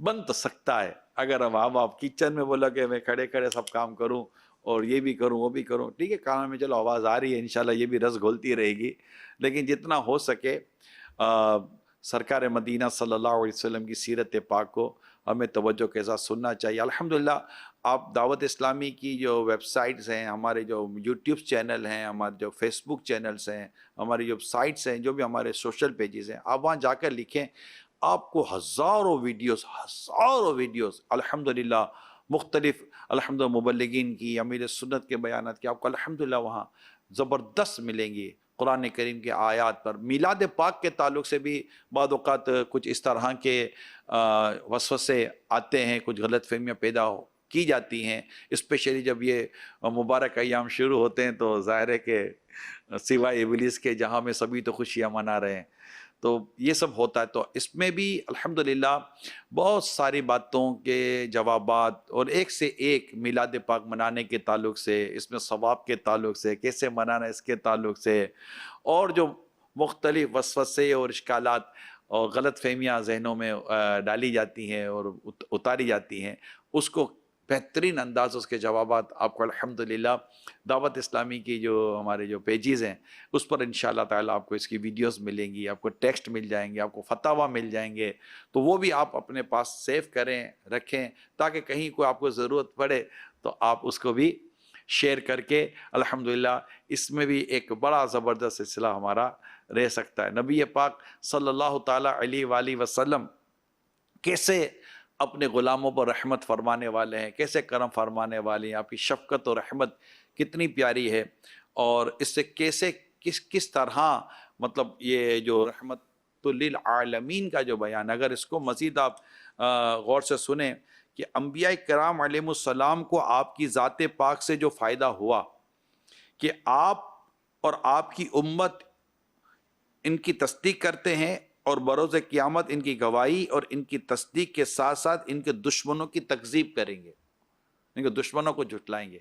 [SPEAKER 2] بن تو سکتا ہے اگر ہم آپ کچن میں بولا کہ میں کھڑے کھڑے سب کام کروں اور یہ بھی کروں وہ بھی کروں. ٹھیک ہے کان میں چلو آواز آ رہی ہے, انشاءاللہ یہ بھی رس گھولتی رہے گی, لیکن جتنا ہو سکے سرکار مدینہ صلی اللہ علیہ وسلم کی سیرت پاک کو ہمیں توجہ کے ساتھ سننا چاہیے. الحمدللہ آپ دعوت اسلامی کی جو ویب سائٹس ہیں, ہمارے جو یوٹیوب چینل ہیں, ہمارے جو فیس بک چینلز ہیں, ہماری جو سائٹس ہیں, جو بھی ہمارے سوشل پیجز ہیں, آپ وہاں جا کر لکھیں, آپ کو ہزاروں ویڈیوز الحمدللہ مختلف الحمدللہ مبلغین کی, امیر سنت کے بیانات کی آپ کو الحمدللہ وہاں زبردست ملیں گی. قرآن کریم کے آیات پر, میلاد پاک کے تعلق سے بھی بعض اوقات کچھ اس طرح کے وسوسے آتے ہیں, کچھ غلط فہمیاں پیدا کی جاتی ہیں, اسپیشلی جب یہ مبارک ایام شروع ہوتے ہیں تو ظاہر ہے کہ سوائے ابلیس کے جہاں میں سبھی تو خوشیاں منا رہے ہیں, تو یہ سب ہوتا ہے. تو اس میں بھی الحمدللہ بہت ساری باتوں کے جوابات, اور ایک سے ایک میلاد پاک منانے کے تعلق سے, اس میں ثواب کے تعلق سے, کیسے منانا اس کے تعلق سے, اور جو مختلف وسوسے اور اشکالات اور غلط فہمیاں ذہنوں میں ڈالی جاتی ہیں اور اتاری جاتی ہیں, اس کو بہترین انداز اس کے جوابات آپ کو الحمدللہ دعوت اسلامی کی جو ہمارے جو پیجز ہیں اس پر انشاءاللہ تعالیٰ آپ کو اس کی ویڈیوز ملیں گی, آپ کو ٹیکسٹ مل جائیں گے, آپ کو فتاویٰ مل جائیں گے, تو وہ بھی آپ اپنے پاس سیو کریں رکھیں, تاکہ کہیں کوئی آپ کو ضرورت پڑے تو آپ اس کو بھی شیئر کر کے الحمدللہ اس میں بھی ایک بڑا زبردست سلسلہ ہمارا رہ سکتا ہے. نبی پاک صلی اللہ تعالیٰ علیہ وآلہ وسلم کیسے اپنے غلاموں پر رحمت فرمانے والے ہیں, کیسے کرم فرمانے والے ہیں, آپ کی شفقت اور رحمت کتنی پیاری ہے, اور اس سے کیسے کس طرح مطلب یہ جو رحمت للعالمین کا جو بیان, اگر اس کو مزید آپ غور سے سنیں کہ انبیاء کرام علیہ السلام کو آپ کی ذات پاک سے جو فائدہ ہوا کہ آپ اور آپ کی امت ان کی تصدیق کرتے ہیں, اور بروز قیامت ان کی گواہی اور ان کی تصدیق کے ساتھ ساتھ ان کے دشمنوں کی تکذیب کریں گے, ان کے دشمنوں کو جھٹلائیں گے.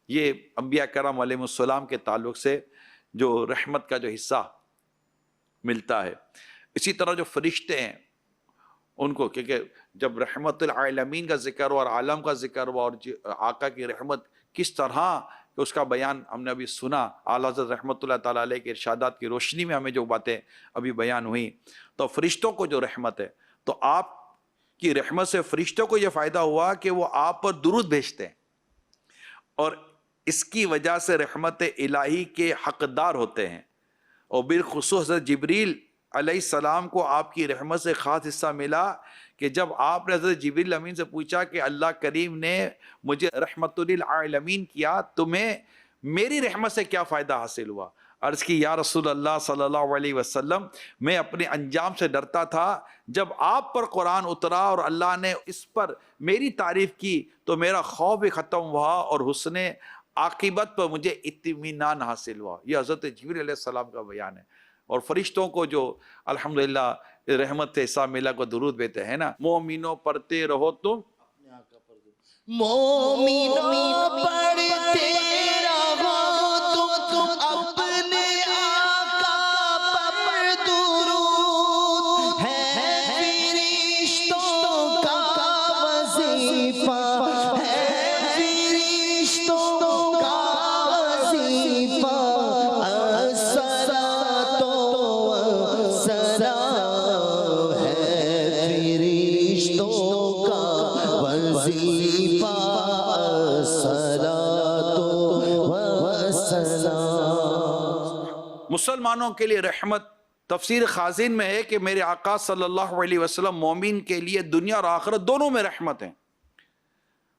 [SPEAKER 2] یہ انبیاء کرام علیہ السلام کے تعلق سے جو رحمت کا جو حصہ ملتا ہے. اسی طرح جو فرشتے ہیں ان کو, کیونکہ جب رحمت العالمین کا ذکر ہوا اور عالم کا ذکر ہوا, اور آقا کی رحمت کس طرح کہ اس کا بیان ہم نے ابھی سنا, اعلیٰ حضرت رحمت اللہ تعالیٰ علیہ کے ارشادات کی روشنی میں ہمیں جو باتیں ابھی بیان ہوئیں, تو فرشتوں کو جو رحمت ہے, تو آپ کی رحمت سے فرشتوں کو یہ فائدہ ہوا کہ وہ آپ پر درود بھیجتے ہیں, اور اس کی وجہ سے رحمت الہی کے حقدار ہوتے ہیں. اور بالخصوص حضرت جبریل علیہ السلام کو آپ کی رحمت سے خاص حصہ ملا کہ جب آپ نے حضرت جبریل امین سے پوچھا کہ اللہ کریم نے مجھے رحمت للعالمین کیا, تمہیں میری رحمت سے کیا فائدہ حاصل ہوا؟ عرض کی یا رسول اللہ صلی اللہ علیہ وسلم, میں اپنے انجام سے ڈرتا تھا, جب آپ پر قرآن اترا اور اللہ نے اس پر میری تعریف کی تو میرا خوف بھی ختم ہوا اور حسن عاقبت پر مجھے اطمینان حاصل ہوا. یہ حضرت جبریل علیہ السلام کا بیان ہے. اور فرشتوں کو جو الحمدللہ رحمت سے حصہ ملا کو درود بھیجتے ہیں نا, مومنوں پڑھتے رہو تم,
[SPEAKER 1] مومنوں پڑھتے رہو تم اپنے آقا پر درود, ہے فرشتوں کا وظیفہ, ہے فرشتوں کا وظیفہ, الصلاۃ والسلام ہے فرشتوں کا وظیفہ, الصلاۃ والسلام.
[SPEAKER 2] مسلمانوں کے لیے رحمت تفسیر خازن میں ہے کہ میرے آقا صلی اللہ علیہ وسلم مومن کے لیے دنیا اور آخرت دونوں میں رحمت ہیں.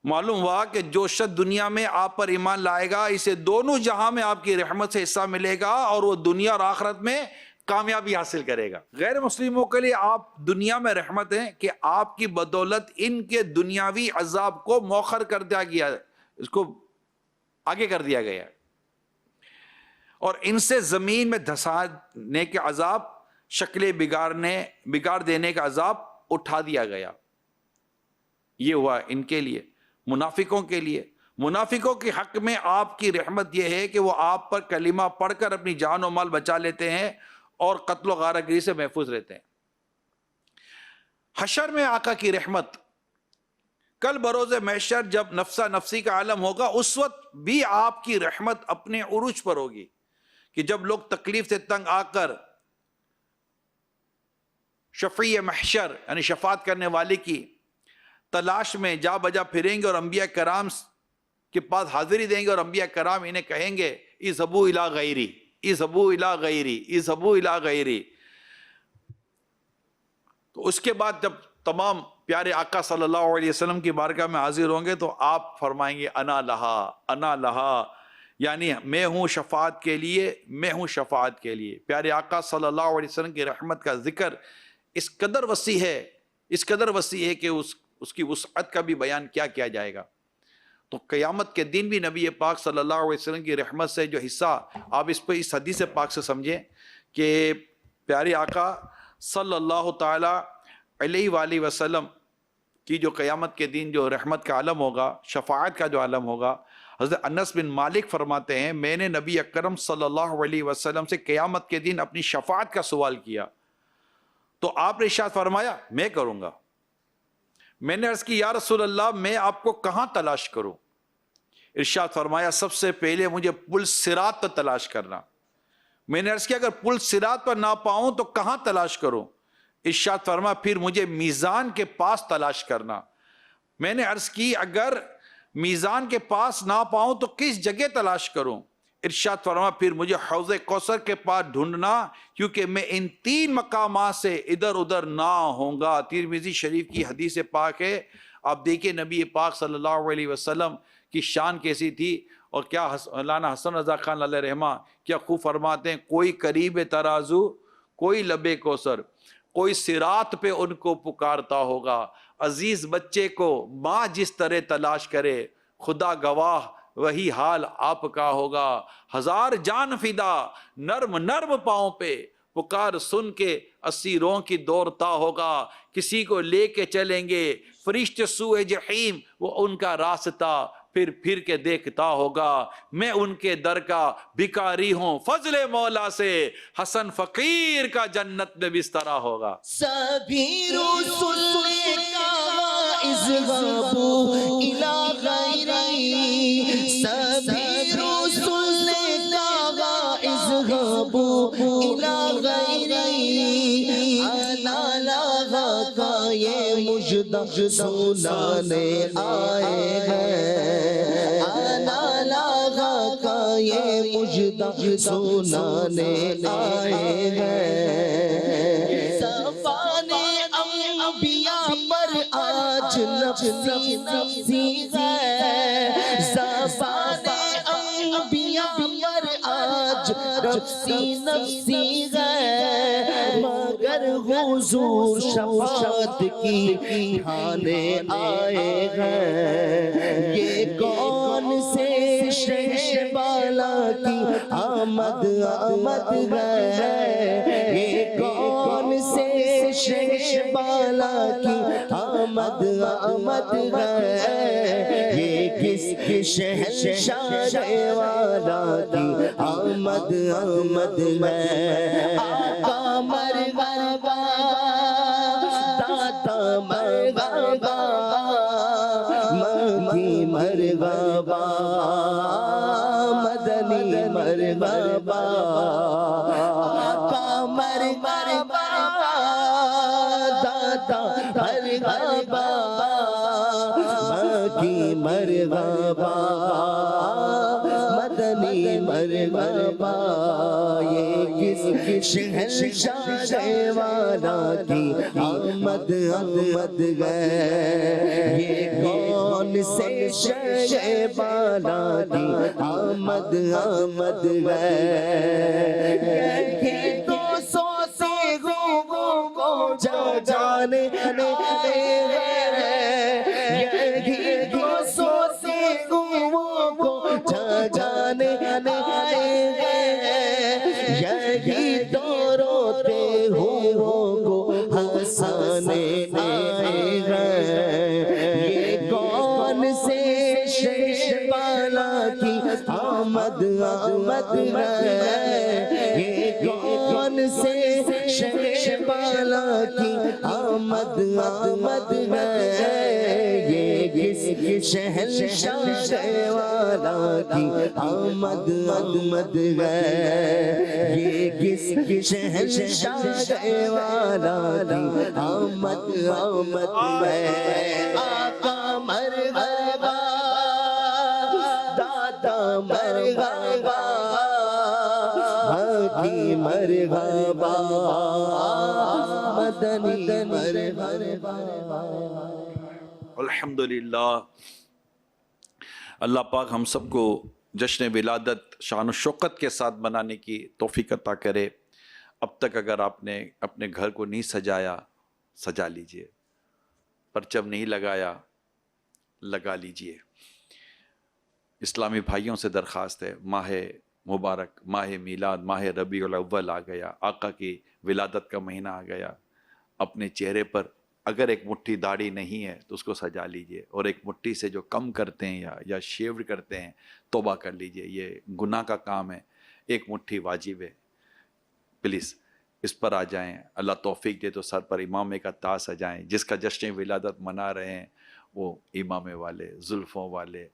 [SPEAKER 2] معلوم ہوا کہ جو شخص دنیا میں آپ پر ایمان لائے گا اسے دونوں جہاں میں آپ کی رحمت سے حصہ ملے گا, اور وہ دنیا اور آخرت میں کامیابی حاصل کرے گا. غیر مسلموں کے لیے آپ دنیا میں رحمت ہیں کہ آپ کی بدولت ان کے دنیاوی عذاب کو مؤخر کر دیا گیا, اس کو آگے کر دیا گیا, اور ان سے زمین میں دھسانے کے عذاب, شکلیں بگاڑ دینے کا عذاب اٹھا دیا گیا. یہ ہوا ان کے لیے. منافقوں کے لیے, منافقوں کے حق میں آپ کی رحمت یہ ہے کہ وہ آپ پر کلمہ پڑھ کر اپنی جان و مال بچا لیتے ہیں اور قتل و غارت گری سے محفوظ رہتے ہیں. حشر میں آقا کی رحمت کل بروز محشر جب نفسا نفسی کا عالم ہوگا، اس وقت بھی آپ کی رحمت اپنے عروج پر ہوگی، کہ جب لوگ تکلیف سے تنگ آ کر شفیع محشر یعنی شفاعت کرنے والے کی تلاش میں جا بجا پھریں گے اور انبیاء کرام کے پاس حاضری دیں گے، اور انبیاء کرام انہیں کہیں گے اذهبوا الی غیری، اذهبوا الی غیری، اذهبوا الی غیری۔ تو اس کے بعد جب تمام پیارے آقا صلی اللہ علیہ وسلم کی بارگاہ میں حاضر ہوں گے تو آپ فرمائیں گے انا لہا، انا لہا، یعنی میں ہوں شفاعت کے لیے، میں ہوں شفاعت کے لیے۔ پیارے آقا صلی اللہ علیہ وسلم کی رحمت کا ذکر اس قدر وسیع ہے، اس قدر وسیع ہے کہ اس کی وسعت کا بھی بیان کیا کیا جائے گا۔ تو قیامت کے دن بھی نبی پاک صلی اللہ علیہ وسلم کی رحمت سے جو حصہ آپ اس حدیث پاک سے سمجھیں کہ پیارے آقا صلی اللہ تعالی علیہ وآلہ وسلم کی جو قیامت کے دن جو رحمت کا عالم ہوگا، شفاعت کا جو عالم ہوگا، حضرت انس بن مالک فرماتے ہیں میں نے نبی اکرم صلی اللہ علیہ وسلم سے قیامت کے دن اپنی شفاعت کا سوال کیا تو آپ نے ارشاد فرمایا میں کروں گا۔ میں نے عرض کی یا رسول اللہ میں آپ کو کہاں تلاش کروں؟ ارشاد فرمایا سب سے پہلے مجھے پل صراط پر تلاش کرنا۔ میں نے عرض کیا اگر پل صراط پر نہ پاؤں تو کہاں تلاش کروں؟ ارشاد فرمایا پھر مجھے میزان کے پاس تلاش کرنا۔ میں نے عرض کی اگر میزان کے پاس نہ پاؤں تو کس جگہ تلاش کروں؟ ارشاد فرمایا پھر مجھے حوض کوثر کے پاس ڈھونڈنا، کیونکہ میں ان 3 مقامات سے ادھر ادھر نہ ہوں گا۔ ترمذی شریف کی حدیث پاک ہے۔ آپ دیکھیں نبی پاک صلی اللہ علیہ وسلم کی شان کیسی تھی، اور کیا مولانا حسن رضا خان علیہ رحمہ کیا خوب فرماتے ہیں، کوئی قریب ترازو، کوئی لبے کوثر، کوئی صراط پہ ان کو پکارتا ہوگا۔ عزیز بچے کو ماں جس طرح تلاش کرے، خدا گواہ وہی حال آپ کا ہوگا۔ 1000 جان فدا نرم نرم پاؤں پہ، پکار سن کے اسیروں کی دوڑتا ہوگا۔ کسی کو لے کے چلیں گے فرشتے سوئے جحیم، وہ ان کا راستہ پھر کے دیکھتا ہوگا۔ میں ان کے در کا بھکاری ہوں، فضل مولا سے حسن فقیر کا جنت میں بسترا ہوگا۔
[SPEAKER 1] سبھی رسول نے کہا اذهبوا الی غیری، سبھی رسول نے کہا اذهبوا الی غیری، انا لہا کا یہ مجدہ سنانے آئے ہیں، انا لہا کا یہ مجدہ سنانے آئے ہیں۔ صفانے انبیاء پر آج نفسی نفسی ہے، صفانے انبیاء پر آج نفسی نفسی ہے، مگر حضور شفاعت کی ٹھانے آئے ہیں۔ یہ کون سے شہ بالا کی آمد آمد ہے، یہ کون سے شہ بالا کی آمد آمد ہے، یہ کس شہنشاہ والا کی آمد آمد ہے۔ آقا مرحبا، داتا مرحبا، مکی مرحبا، مدنی مرحبا، آقا مرحبا، داتا مرحبا، مکی مرحبا، مدنی مرحبا۔ یہ کس شہنشاہ والا کی آمد آمد ہے، یہ کون سے شہ بالا کی آمد آمد ہے۔ یہ 200 سے گو کو جانے آئے ہیں، یہ 200 سے گو کو جانے آئے ہیں، یہی تو روتے کو ہنسانے آئے ہیں۔ یہ کون سے شہ بالا کی آمد آمد ہے، یہ کون سے شہ بالا کی آمد آمد ہے، شہنشاہ والا کی آمد آمد ہے، یہ کس شہنشاہ والا کی آمد آمد ہے، آقا مرحبا دادا مرحبا حاجی مرحبا مدنی مرحبا۔
[SPEAKER 2] الحمدللہ، اللہ پاک ہم سب کو جشن ولادت شان و شوکت کے ساتھ منانے کی توفیق عطا کرے۔ اب تک اگر آپ نے اپنے گھر کو نہیں سجایا، سجا لیجئے، پرچم نہیں لگایا، لگا لیجئے۔ اسلامی بھائیوں سے درخواست ہے، ماہ مبارک، ماہ میلاد، ماہ ربیع الاول آ گیا، آقا کی ولادت کا مہینہ آ گیا۔ اپنے چہرے پر اگر ایک مٹھی داڑھی نہیں ہے تو اس کو سجا لیجئے، اور ایک مٹھی سے جو کم کرتے ہیں یا شیو کرتے ہیں توبہ کر لیجئے، یہ گناہ کا کام ہے۔ ایک مٹھی واجب ہے، پلیز اس پر آ جائیں۔ اللہ توفیق دے تو سر پر امامے کا تاج سجائیں۔ جس کا جشن ولادت منا رہے ہیں وہ امامے والے، زلفوں والے،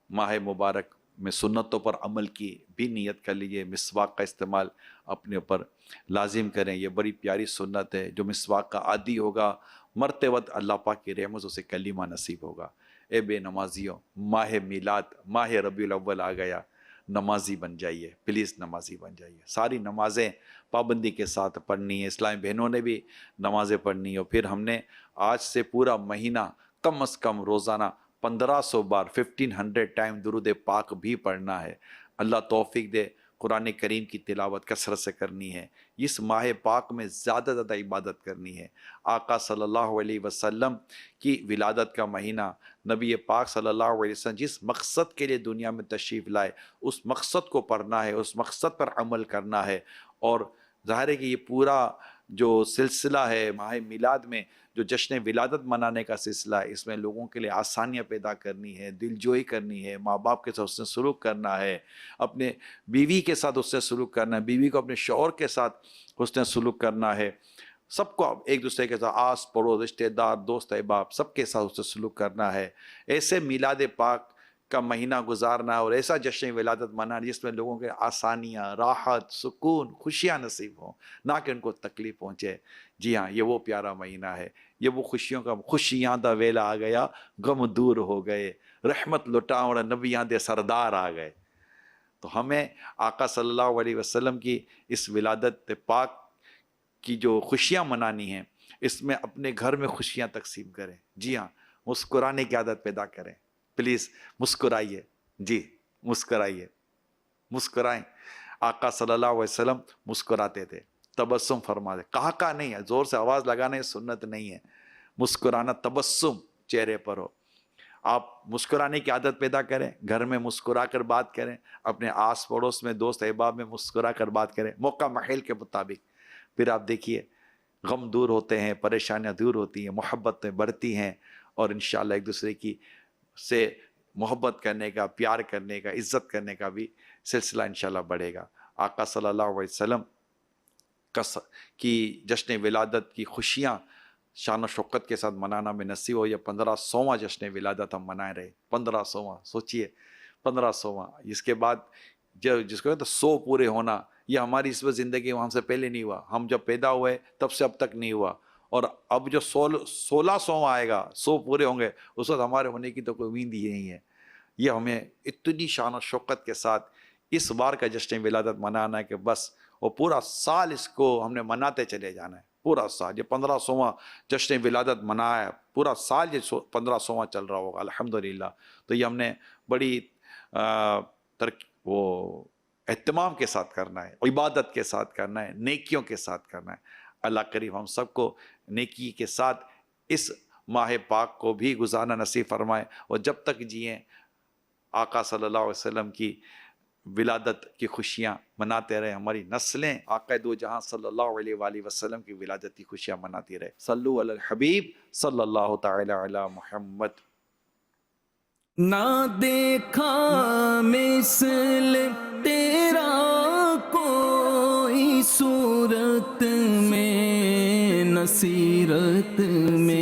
[SPEAKER 2] ماہ مبارک میں سنتوں پر عمل کی بھی نیت کر لیجئے۔ مسواک کا استعمال اپنے اوپر لازم کریں، یہ بڑی پیاری سنت ہے۔ جو مسواک کا عادی ہوگا، مرتے وقت اللہ پاک کی رحمت اسے کلمہ نصیب ہوگا۔ اے بے نمازیوں، ماہ میلاد، ماہ ربیع الاول آ گیا، نمازی بن جائیے، پلیز نمازی بن جائیے۔ ساری نمازیں پابندی کے ساتھ پڑھنی ہے، اسلامی بہنوں نے بھی نمازیں پڑھنی ہے۔ پھر ہم نے آج سے پورا مہینہ کم از کم روزانہ 1500 بار 1500 ٹائم درود پاک بھی پڑھنا ہے۔ اللہ توفیق دے، قرآن کریم کی تلاوت کثرت سے کرنی ہے۔ اس ماہ پاک میں زیادہ زیادہ عبادت کرنی ہے۔ آقا صلی اللہ علیہ وسلم کی ولادت کا مہینہ، نبی پاک صلی اللہ علیہ وسلم جس مقصد کے لیے دنیا میں تشریف لائے، اس مقصد کو پڑھنا ہے، اس مقصد پر عمل کرنا ہے۔ اور ظاہر ہے کہ یہ پورا جو سلسلہ ہے ماہ میلاد میں، جو جشن ولادت منانے کا سلسلہ ہے، اس میں لوگوں کے لیے آسانیاں پیدا کرنی ہے، دل جوئی کرنی ہے، ماں باپ کے ساتھ حسن سلوک کرنا ہے، اپنے بیوی کے ساتھ حسن سلوک کرنا ہے، بیوی کو اپنے شوہر کے ساتھ حسن سلوک کرنا ہے، سب کو ایک دوسرے کے ساتھ آس پڑوس، رشتہ دار، دوست احباب، سب کے ساتھ حسن سلوک کرنا ہے۔ ایسے میلاد پاک کا مہینہ گزارنا ہے اور ایسا جشن ولادت منانا جس میں لوگوں کے آسانیاں، راحت، سکون، خوشیاں نصیب ہوں، نہ کہ ان کو تکلیف پہنچے۔ جی ہاں، یہ وہ پیارا مہینہ ہے، یہ وہ خوشیوں کا، خوشیاں دا ویلا آ گیا، غم دور ہو گئے، رحمت لٹاؤں نبیاں دے سردار آ گئے۔ تو ہمیں آقا صلی اللہ علیہ وسلم کی اس ولادت پاک کی جو خوشیاں منانی ہیں، اس میں اپنے گھر میں خوشیاں تقسیم کریں۔ جی ہاں، مسکرانے کی عادت پیدا کریں، پلیز مسکرائیے، جی مسکرائیے، مسکرائیں۔ آقا صلی اللہ علیہ وسلم مسکراتے تھے، تبسم فرماتے، کہا نہیں ہے، زور سے آواز لگانے سنت نہیں ہے، مسکرانا تبسم چہرے پر ہو۔ آپ مسکرانے کی عادت پیدا کریں، گھر میں مسکرا کر بات کریں، اپنے آس پڑوس میں، دوست احباب میں مسکرا کر بات کریں، موقع محل کے مطابق۔ پھر آپ دیکھیے غم دور ہوتے ہیں، پریشانیاں دور ہوتی ہیں، محبتیں بڑھتی ہیں، اور انشاءاللہ ایک دوسرے کی سے محبت کرنے کا، پیار کرنے کا، عزت کرنے کا بھی سلسلہ انشاءاللہ بڑھے گا۔ آقا صلی اللہ علیہ وسلم کی جشن ولادت کی خوشیاں شان و شوکت کے ساتھ منانا میں نصیب ہو۔ یہ 1500واں جشن ولادت ہم منائے رہے، 1500واں، سوچئے 1500واں۔ اس کے بعد جس کو کہتے ہیں 100 پورے ہونا، یہ ہماری اس وقت زندگی میں ہم سے پہلے نہیں ہوا، ہم جب پیدا ہوئے تب سے اب تک نہیں ہوا، اور اب جو 1600واں آئے گا، 100 پورے ہوں گے، اس وقت ہمارے ہونے کی تو کوئی امید ہی نہیں ہے۔ یہ ہمیں اتنی شان و شوکت کے ساتھ اس بار کا جشن ولادت منانا ہے کہ بس وہ پورا سال اس کو ہم نے مناتے چلے جانا ہے، پورا سال۔ یہ 1500واں جشن ولادت منایا، پورا سال یہ 1500واں چل رہا ہوگا الحمدللہ۔ تو یہ ہم نے بڑی وہ اہتمام کے ساتھ کرنا ہے، عبادت کے ساتھ کرنا ہے، نیکیوں کے ساتھ کرنا ہے۔ اللہ کریم ہم سب کو نیکی کے ساتھ اس ماہ پاک کو بھی گزارنا نصیب فرمائے، اور جب تک جئیں آقا صلی اللہ علیہ وسلم کی ولادت کی خوشیاں مناتے رہے، ہماری نسلیں آقا دو جہاں صلی اللہ علیہ وآلہ وسلم کی ولادت کی خوشیاں مناتی رہے۔ صلو علی الحبیب صلی اللہ تعالی علی محمد۔
[SPEAKER 3] نہ دیکھا مثل تیرا کوئی صورت میں، نہ سیرت میں،